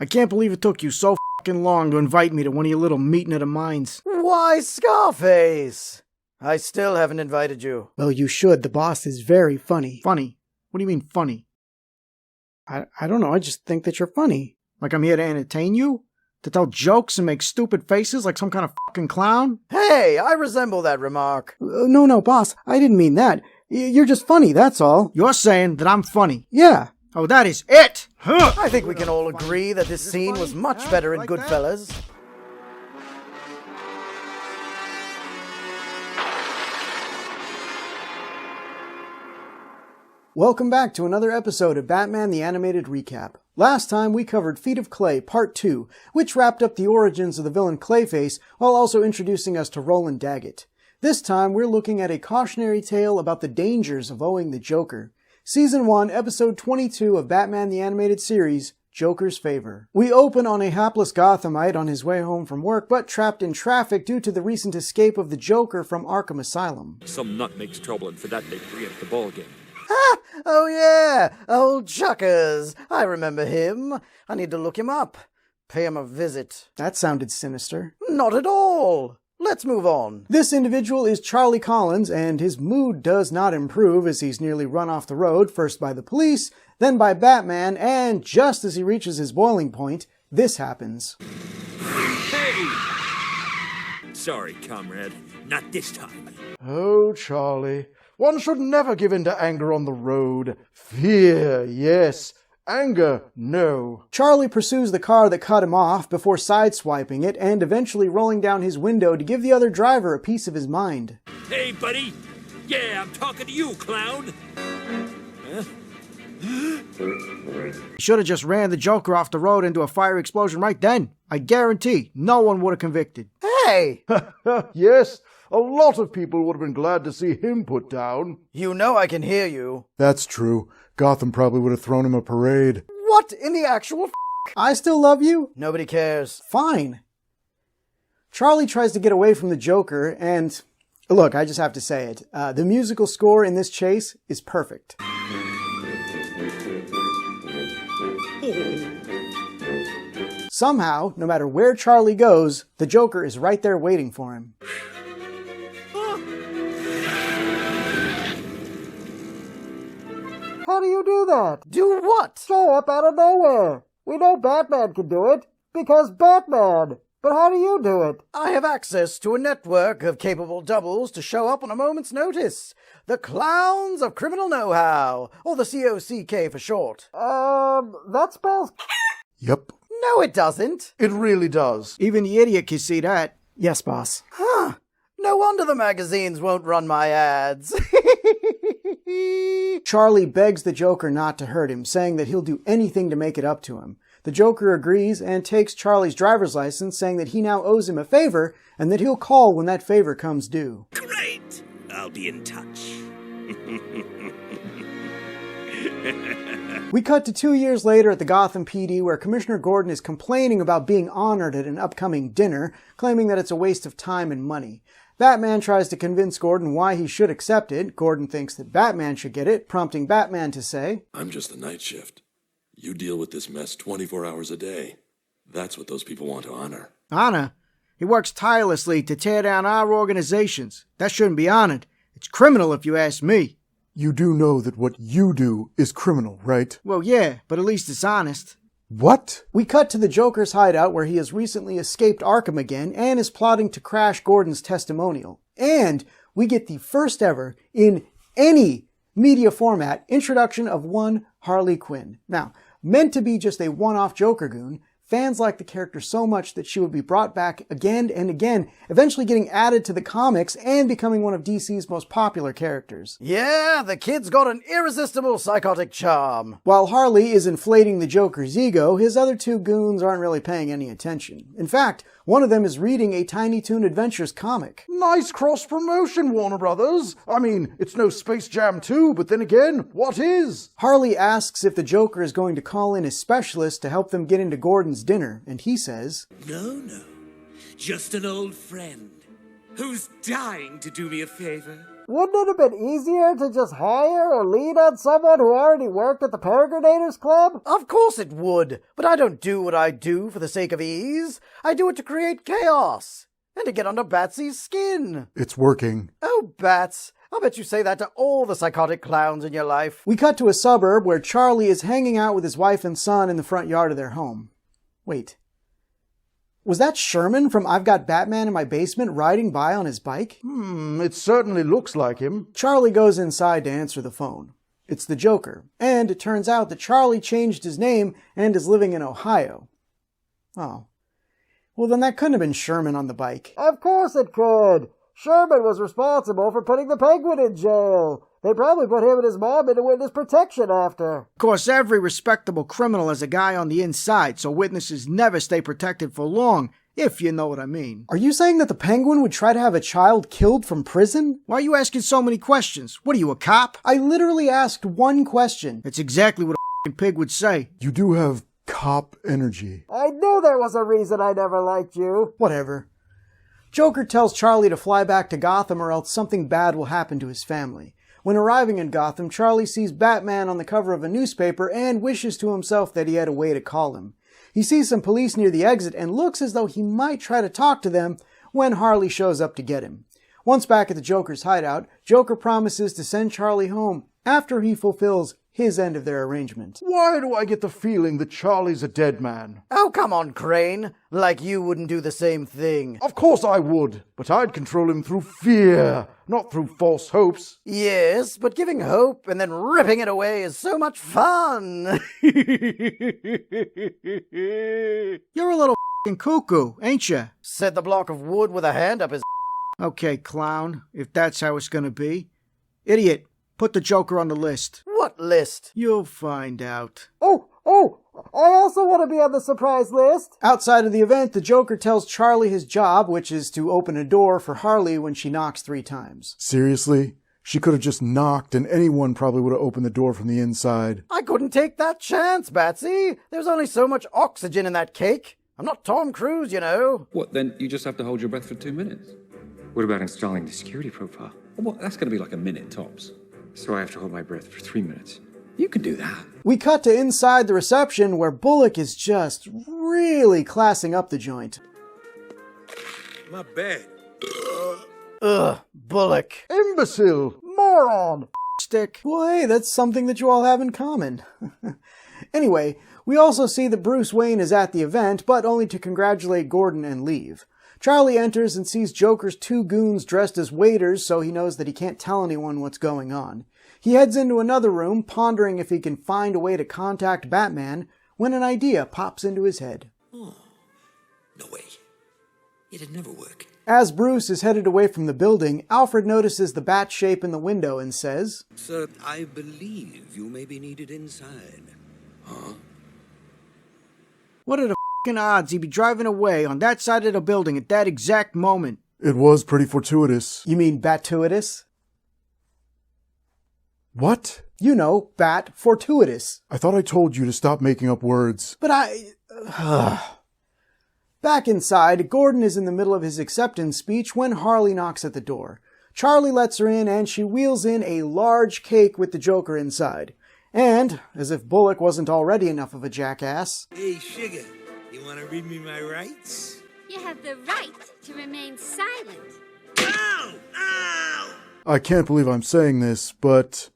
I can't believe it took you so fucking long to invite me to one of your little meeting of the minds. Why, Scarface? I still haven't invited you. Well, you should. The boss is very funny. Funny? What do you mean funny? I don't know. I just think that you're funny. Like I'm here to entertain you? To tell jokes and make stupid faces like some kind of fucking clown? Hey, I resemble that remark. No, boss. I didn't mean that. You're just funny, that's all. You're saying that I'm funny? Yeah. Oh, that is it! Huh. I think we can all agree that this scene was much better in Goodfellas. Welcome back to another episode of Batman the Animated Recap. Last time we covered Feet of Clay Part 2, which wrapped up the origins of the villain Clayface while also introducing us to Roland Daggett. This time we're looking at a cautionary tale about the dangers of owing the Joker. Season 1, Episode 22 of Batman the Animated Series, Joker's Favor. We open on a hapless Gothamite on his way home from work, but trapped in traffic due to the recent escape of the Joker from Arkham Asylum. Some nut makes trouble, and for that they preempt the ball game. Ha! Oh yeah, old Chuckers. I remember him. I need to look him up. Pay him a visit. That sounded sinister. Not at all. Let's move on. This individual is Charlie Collins, and his mood does not improve as he's nearly run off the road, first by the police, then by Batman, and just as he reaches his boiling point, this happens. Hey! Sorry, comrade. Not this time. Oh, Charlie, one should never give in to anger on the road. Fear, yes. Anger, no. Charlie pursues the car that cut him off before sideswiping it and eventually rolling down his window to give the other driver a piece of his mind. Hey, buddy! Yeah, I'm talking to you, clown! Huh? He should have just ran the Joker off the road into a fire explosion right then. I guarantee no one would have convicted. Hey! Yes, a lot of people would have been glad to see him put down. You know I can hear you. That's true. Gotham probably would have thrown him a parade. What in the actual I still love you? Nobody cares. Fine. Charlie tries to get away from the Joker, and look, I just have to say it. The musical score in this chase is perfect. Somehow, no matter where Charlie goes, the Joker is right there waiting for him. How do you do that? Do what? Show up out of nowhere. We know Batman can do it, because Batman. But how do you do it? I have access to a network of capable doubles to show up on a moment's notice. The Clowns of Criminal Know-How, or the COCK for short. That spells... Yep, No, it doesn't. it really does. Even the idiot can see that. Yes, boss. Huh. No wonder the magazines won't run my ads. Charlie begs the Joker not to hurt him, saying that he'll do anything to make it up to him. The Joker agrees and takes Charlie's driver's license, saying that he now owes him a favor and that he'll call when that favor comes due. Great! I'll be in touch. We cut to 2 years later at the Gotham PD, where Commissioner Gordon is complaining about being honored at an upcoming dinner, claiming that it's a waste of time and money. Batman tries to convince Gordon why he should accept it. Gordon thinks that Batman should get it, prompting Batman to say, I'm just the night shift. You deal with this mess 24 hours a day. That's what those people want to honor. honor? He works tirelessly to tear down our organizations. That shouldn't be honored. It's criminal if you ask me. You do know that what you do is criminal, right? Well, yeah, but at least it's honest. What? We cut to the Joker's hideout, where he has recently escaped Arkham again and is plotting to crash Gordon's testimonial. And we get the first ever, in any media format, introduction of one Harley Quinn. Now, meant to be just a one-off Joker goon, fans like the character so much that she would be brought back again and again, eventually getting added to the comics and becoming one of DC's most popular characters. Yeah, the kid's got an irresistible psychotic charm. While Harley is inflating the Joker's ego, his other two goons aren't really paying any attention. In fact, one of them is reading a Tiny Toon Adventures comic. Nice cross-promotion, Warner Brothers. I mean, it's no Space Jam 2, but then again, what is? Harley asks if the Joker is going to call in a specialist to help them get into Gordon's dinner, and he says, No, just an old friend who's dying to do me a favor. Wouldn't it have been easier to just hire or lean on someone who already worked at the Peregrinators Club? Of course it would, but I don't do what I do for the sake of ease. I do it to create chaos, and to get under Batsy's skin. It's working. Oh, Bats, I'll bet you say that to all the psychotic clowns in your life. We cut to a suburb where Charlie is hanging out with his wife and son in the front yard of their home. Wait. Was that Sherman from I've Got Batman in My Basement riding by on his bike? It certainly looks like him. Charlie goes inside to answer the phone. It's the Joker, and it turns out that Charlie changed his name and is living in Ohio. Oh. Well, then that couldn't have been Sherman on the bike. Of course it could. Sherman was responsible for putting the Penguin in jail. They probably put him and his mom into witness protection after. Of course, every respectable criminal has a guy on the inside, so witnesses never stay protected for long, if you know what I mean. Are you saying that the Penguin would try to have a child killed from prison? Why are you asking so many questions? What are you, a cop? I literally asked one question. That's exactly what a pig would say. You do have cop energy. I knew there was a reason I never liked you. Whatever. Joker tells Charlie to fly back to Gotham or else something bad will happen to his family. When arriving in Gotham, Charlie sees Batman on the cover of a newspaper and wishes to himself that he had a way to call him. He sees some police near the exit and looks as though he might try to talk to them when Harley shows up to get him. Once back at the Joker's hideout, Joker promises to send Charlie home after he fulfills his end of their arrangement. Why do I get the feeling that Charlie's a dead man? Oh, come on, Crane. Like you wouldn't do the same thing. Of course I would, but I'd control him through fear, not through false hopes. Yes, but giving hope and then ripping it away is so much fun. You're a little f***ing cuckoo, ain't you? Said the block of wood with a hand up his... Okay, clown, if that's how it's gonna be. Idiot, put the Joker on the list. What list? You'll find out. Oh, I also want to be on the surprise list. Outside of the event, the Joker tells Charlie his job, which is to open a door for Harley when she knocks 3 times. Seriously? She could have just knocked and anyone probably would have opened the door from the inside. I couldn't take that chance, Batsy. There's only so much oxygen in that cake. I'm not Tom Cruise, you know. What, then you just have to hold your breath for 2 minutes? What about installing the security profile? Well, that's going to be like a minute tops. So I have to hold my breath for 3 minutes. You can do that. We cut to inside the reception where Bullock is just really classing up the joint. My bad. Ugh, Bullock. Imbecile! Moron. Stick. Well, hey, that's something that you all have in common. Anyway, we also see that Bruce Wayne is at the event, but only to congratulate Gordon and leave. Charlie enters and sees Joker's 2 goons dressed as waiters, so he knows that he can't tell anyone what's going on. He heads into another room, pondering if he can find a way to contact Batman, when an idea pops into his head. Oh, no way. It'd never work. As Bruce is headed away from the building, Alfred notices the bat shape in the window and says, Sir, I believe you may be needed inside. Huh? What are the f***ing odds he'd be driving away on that side of the building at that exact moment? It was pretty fortuitous. You mean batuitous? What? You know, bat fortuitous. I thought I told you to stop making up words. But Back inside, Gordon is in the middle of his acceptance speech when Harley knocks at the door. Charlie lets her in and she wheels in a large cake with the Joker inside. And, as if Bullock wasn't already enough of a jackass... Hey, Sugar, you want to read me my rights? You have the right to remain silent. Ow! Ow! I can't believe I'm saying this, but...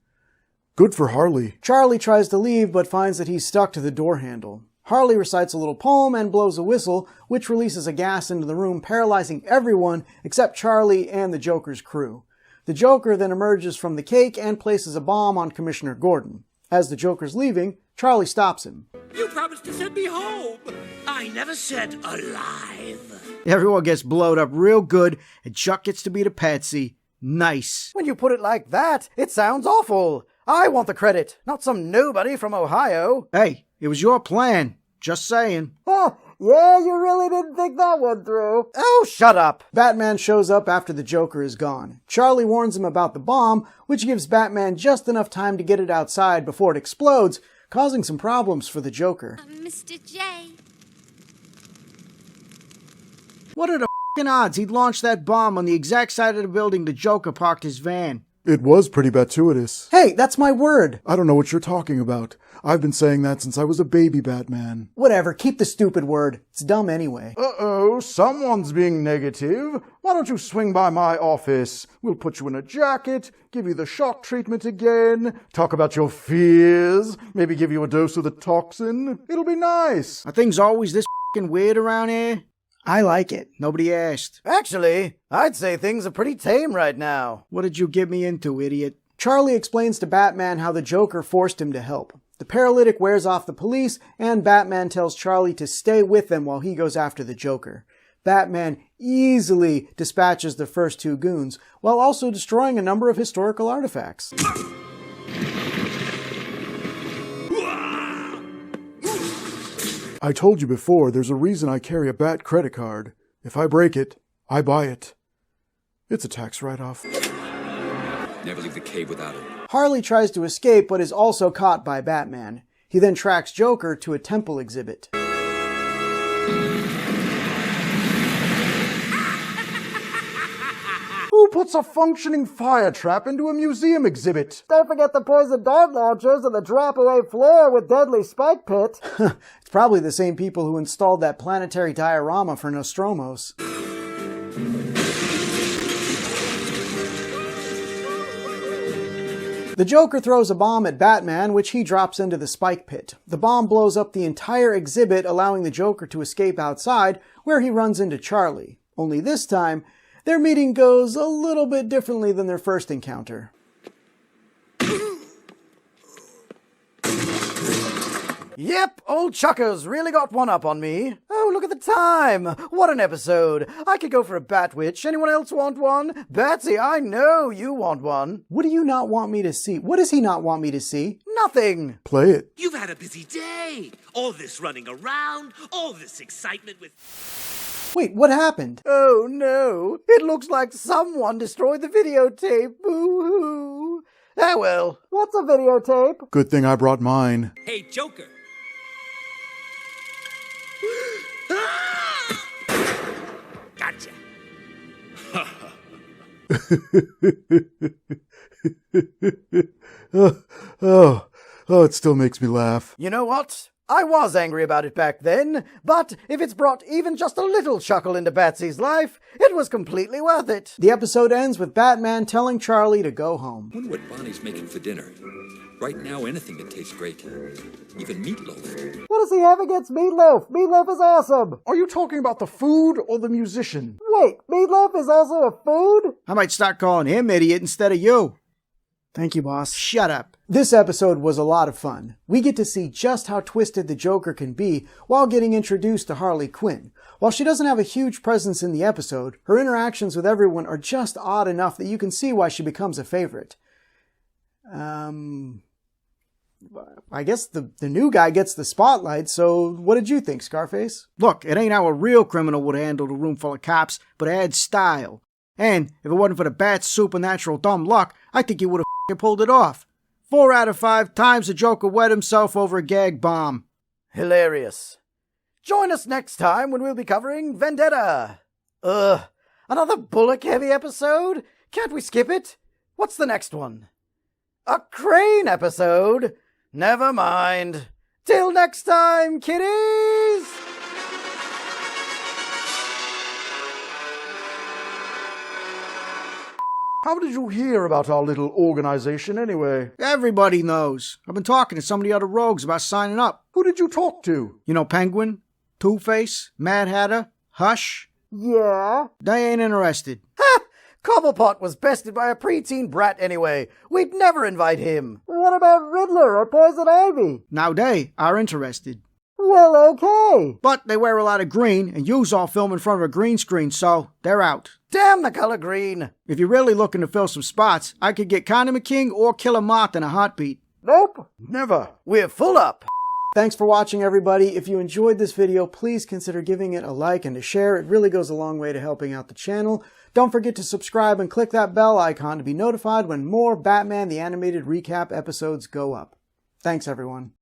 good for Harley. Charlie tries to leave but finds that he's stuck to the door handle. Harley recites a little poem and blows a whistle, which releases a gas into the room, paralyzing everyone except Charlie and the Joker's crew. The Joker then emerges from the cake and places a bomb on Commissioner Gordon. As the Joker's leaving, Charlie stops him. You promised to send me home. I never said alive. Everyone gets blowed up real good, and Chuck gets to be the patsy. Nice. When you put it like that, it sounds awful. I want the credit, not some nobody from Ohio. Hey, it was your plan. Just saying. Huh, yeah, you really didn't think that one through. Oh, shut up. Batman shows up after the Joker is gone. Charlie warns him about the bomb, which gives Batman just enough time to get it outside before it explodes, causing some problems for the Joker. Mr. J. What are the f***ing odds he'd launch that bomb on the exact side of the building the Joker parked his van? It was pretty gratuitous. Hey, that's my word. I don't know what you're talking about. I've been saying that since I was a baby Batman. Whatever, keep the stupid word. It's dumb anyway. Uh-oh, someone's being negative. Why don't you swing by my office? We'll put you in a jacket, give you the shock treatment again, talk about your fears, maybe give you a dose of the toxin. It'll be nice. Are things always this f***ing weird around here? I like it. Nobody asked. Actually, I'd say things are pretty tame right now. What did you get me into, idiot? Charlie explains to Batman how the Joker forced him to help. The paralytic wears off the police, and Batman tells Charlie to stay with them while he goes after the Joker. Batman easily dispatches the first two goons, while also destroying a number of historical artifacts. I told you before, there's a reason I carry a Bat credit card. If I break it, I buy it. It's a tax write-off. Never leave the cave without it. Harley tries to escape, but is also caught by Batman. He then tracks Joker to a temple exhibit. Who puts a functioning fire trap into a museum exhibit? Don't forget the poison dart launchers and the drop-away floor with deadly spike pit. It's probably the same people who installed that planetary diorama for Nostromos. The Joker throws a bomb at Batman, which he drops into the spike pit. The bomb blows up the entire exhibit, allowing the Joker to escape outside, where he runs into Charlie. Only this time, their meeting goes a little bit differently than their first encounter. Yep, old Chucker's really got one up on me. Oh, look at the time. What an episode. I could go for a bat witch. Anyone else want one? Batsy, I know you want one. What do you not want me to see? What does he not want me to see? Nothing. Play it. You've had a busy day. All this running around, all this excitement with... Wait, what happened? Oh no, it looks like someone destroyed the videotape. Boo-hoo. Ah well. What's a videotape? Good thing I brought mine. Hey, Joker. Gotcha. Oh, it still makes me laugh. You know what? I was angry about it back then, but if it's brought even just a little chuckle into Batsy's life, it was completely worth it. The episode ends with Batman telling Charlie to go home. Wonder what Bonnie's making for dinner. Right now, anything can taste great. Even meatloaf. What does he have against Meatloaf? Meatloaf is awesome. Are you talking about the food or the musician? Wait, Meatloaf is also a food? I might start calling him idiot instead of you. Thank you, boss. Shut up. This episode was a lot of fun. We get to see just how twisted the Joker can be while getting introduced to Harley Quinn. While she doesn't have a huge presence in the episode, her interactions with everyone are just odd enough that you can see why she becomes a favorite. I guess the new guy gets the spotlight, so what did you think, Scarface? Look, it ain't how a real criminal would handle a room full of cops, but it adds style. And if it wasn't for the Bat's supernatural dumb luck, I think he would have pulled it off. 4 out of 5 times the Joker wet himself over a gag bomb. Hilarious. Join us next time when we'll be covering Vendetta. Another Bullock-heavy episode? Can't we skip it? What's the next one? A Crane episode? Never mind. Till next time, kiddies! How did you hear about our little organization anyway? Everybody knows. I've been talking to some of the other rogues about signing up. Who did you talk to? You know Penguin, Two-Face, Mad Hatter, Hush? Yeah? They ain't interested. Ha! Cobblepot was bested by a preteen brat anyway. We'd never invite him. What about Riddler or Poison Ivy? Now they are interested. Well, okay. But they wear a lot of green, and yous all film in front of a green screen, so they're out. Damn the color green. If you're really looking to fill some spots, I could get Conor McKing or Killer Moth in a heartbeat. Nope. Never. We're full up. Thanks for watching, everybody. If you enjoyed this video, please consider giving it a like and a share. It really goes a long way to helping out the channel. Don't forget to subscribe and click that bell icon to be notified when more Batman the Animated Recap episodes go up. Thanks, everyone.